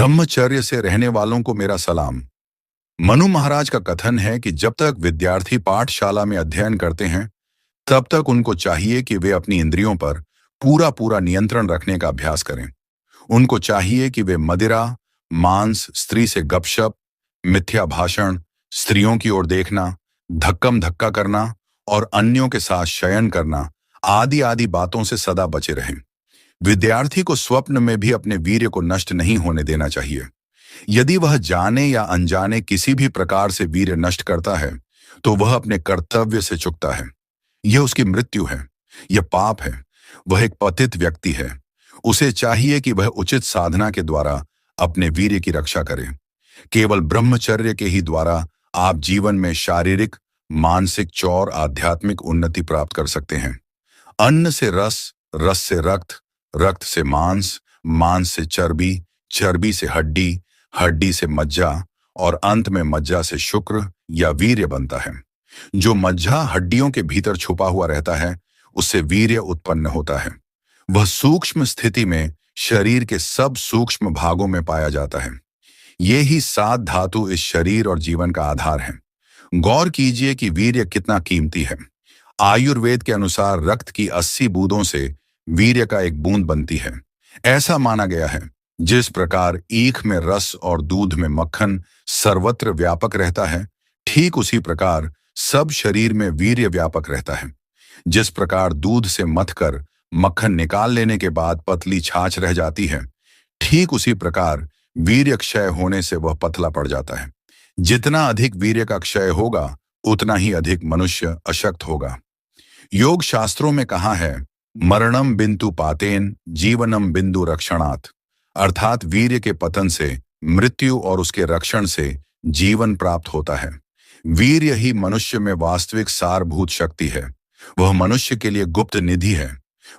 ब्रह्मचर्य से रहने वालों को मेरा सलाम। मनु महाराज का कथन है कि जब तक विद्यार्थी पाठशाला में अध्ययन करते हैं, तब तक उनको चाहिए कि वे अपनी इंद्रियों पर पूरा पूरा नियंत्रण रखने का अभ्यास करें। उनको चाहिए कि वे मदिरा, मांस, स्त्री से गपशप, मिथ्या भाषण, स्त्रियों की ओर देखना, धक्कम धक्का करना और अन्यों के साथ शयन करना आदि आदि बातों से सदा बचे रहें। विद्यार्थी को स्वप्न में भी अपने वीर्य को नष्ट नहीं होने देना चाहिए। यदि वह जाने या अनजाने किसी भी प्रकार से वीर्य नष्ट करता है, तो वह अपने कर्तव्य से चूकता है। यह उसकी मृत्यु है, यह पाप है। वह एक पतित व्यक्ति है। उसे चाहिए कि वह उचित साधना के द्वारा अपने वीर्य की रक्षा करे। केवल ब्रह्मचर्य के ही द्वारा आप जीवन में शारीरिक, मानसिक और आध्यात्मिक उन्नति प्राप्त कर सकते हैं। अन्न से रस, रस से रक्त, रक्त से मांस, मांस से चर्बी, चर्बी से हड्डी, हड्डी से मज्जा और अंत में मज्जा से शुक्र या वीर्य बनता है। जो मज्जा हड्डियों के भीतर छुपा हुआ रहता है, उससे वीर्य उत्पन्न होता है। वह सूक्ष्म स्थिति में शरीर के सब सूक्ष्म भागों में पाया जाता है। ये ही 7 धातु इस शरीर और जीवन का आधार है। गौर कीजिए कि वीर्य कितना कीमती है। आयुर्वेद के अनुसार रक्त की 80 बूंदों से वीर्य का एक बूंद बनती है। ऐसा माना गया है, जिस प्रकार ईख में रस और दूध में मक्खन सर्वत्र व्यापक रहता है, ठीक उसी प्रकार सब शरीर में वीर्य व्यापक रहता है। जिस प्रकार दूध से मथकर मक्खन निकाल लेने के बाद पतली छाछ रह जाती है, ठीक उसी प्रकार वीर्य क्षय होने से वह पतला पड़ जाता है। जितना अधिक वीर्य का क्षय होगा, उतना ही अधिक मनुष्य अशक्त होगा। योग शास्त्रों में कहा है, मरणम बिंदु पातेन जीवनम बिंदु रक्षणात्, अर्थात वीर्य के पतन से मृत्यु और उसके रक्षण से जीवन प्राप्त होता है। वीर्य ही मनुष्य में वास्तविक सारभूत शक्ति है। वह मनुष्य के लिए गुप्त निधि है।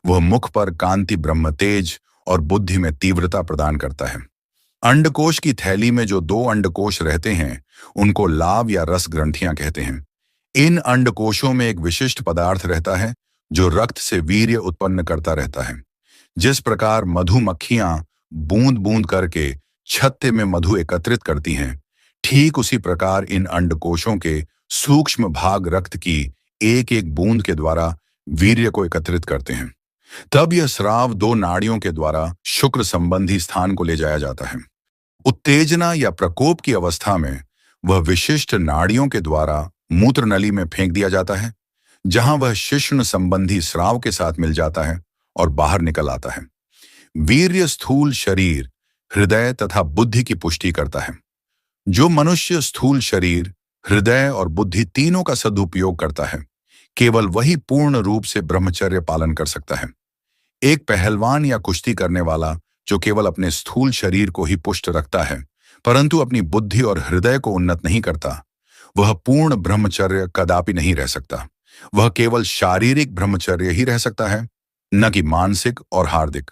वह मुख पर कांति, ब्रह्म तेज और बुद्धि में तीव्रता प्रदान करता है। अंडकोश की थैली में जो 2 अंडकोश रहते हैं, उनको लाव या रस ग्रंथियां कहते हैं। इन अंडकोशों में एक विशिष्ट पदार्थ रहता है जो रक्त से वीर्य उत्पन्न करता रहता है। जिस प्रकार मधुमक्खियां बूंद बूंद करके छत्ते में मधु एकत्रित करती हैं, ठीक उसी प्रकार इन अंडकोशों के सूक्ष्म भाग रक्त की एक एक बूंद के द्वारा वीर्य को एकत्रित करते हैं। तब यह स्राव 2 नाड़ियों के द्वारा शुक्र संबंधी स्थान को ले जाया जाता है। उत्तेजना या प्रकोप की अवस्था में वह विशिष्ट नाड़ियों के द्वारा मूत्र नली में फेंक दिया जाता है, जहां वह शिश्न संबंधी स्राव के साथ मिल जाता है और बाहर निकल आता है। वीर्य स्थूल शरीर, हृदय तथा बुद्धि की पुष्टि करता है। जो मनुष्य स्थूल शरीर, हृदय और बुद्धि तीनों का सदुपयोग करता है, केवल वही पूर्ण रूप से ब्रह्मचर्य पालन कर सकता है। एक पहलवान या कुश्ती करने वाला जो केवल अपने स्थूल शरीर को ही पुष्ट रखता है, परंतु अपनी बुद्धि और हृदय को उन्नत नहीं करता, वह पूर्ण ब्रह्मचर्य कदापि नहीं रह सकता। वह केवल शारीरिक ब्रह्मचर्य ही रह सकता है, न कि मानसिक और हार्दिक।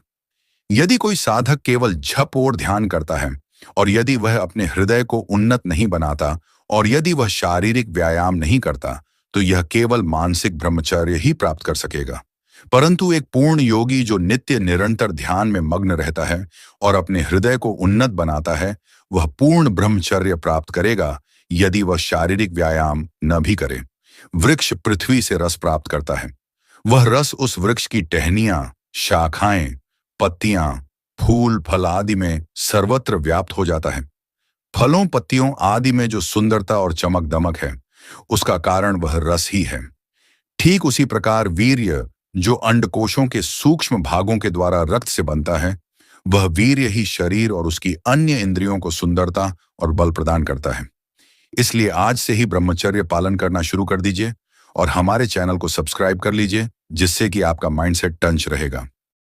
यदि कोई साधक केवल झप और ध्यान करता है, और यदि वह अपने हृदय को उन्नत नहीं बनाता, और यदि वह शारीरिक व्यायाम नहीं करता, तो यह केवल मानसिक ब्रह्मचर्य ही प्राप्त कर सकेगा। परंतु एक पूर्ण योगी जो नित्य निरंतर ध्यान में मग्न रहता है और अपने हृदय को उन्नत बनाता है, वह पूर्ण ब्रह्मचर्य प्राप्त करेगा, यदि वह शारीरिक व्यायाम न भी करे। वृक्ष पृथ्वी से रस प्राप्त करता है। वह रस उस वृक्ष की टहनियां, शाखाएं, पत्तियां, फूल, फल आदि में सर्वत्र व्याप्त हो जाता है। फलों, पत्तियों आदि में जो सुंदरता और चमक दमक है, उसका कारण वह रस ही है। ठीक उसी प्रकार वीर्य, जो अंडकोशों के सूक्ष्म भागों के द्वारा रक्त से बनता है, वह वीर्य ही शरीर और उसकी अन्य इंद्रियों को सुंदरता और बल प्रदान करता है। इसलिए आज से ही ब्रह्मचर्य पालन करना शुरू कर दीजिए और हमारे चैनल को सब्सक्राइब कर लीजिए, जिससे कि आपका माइंडसेट टंच रहेगा।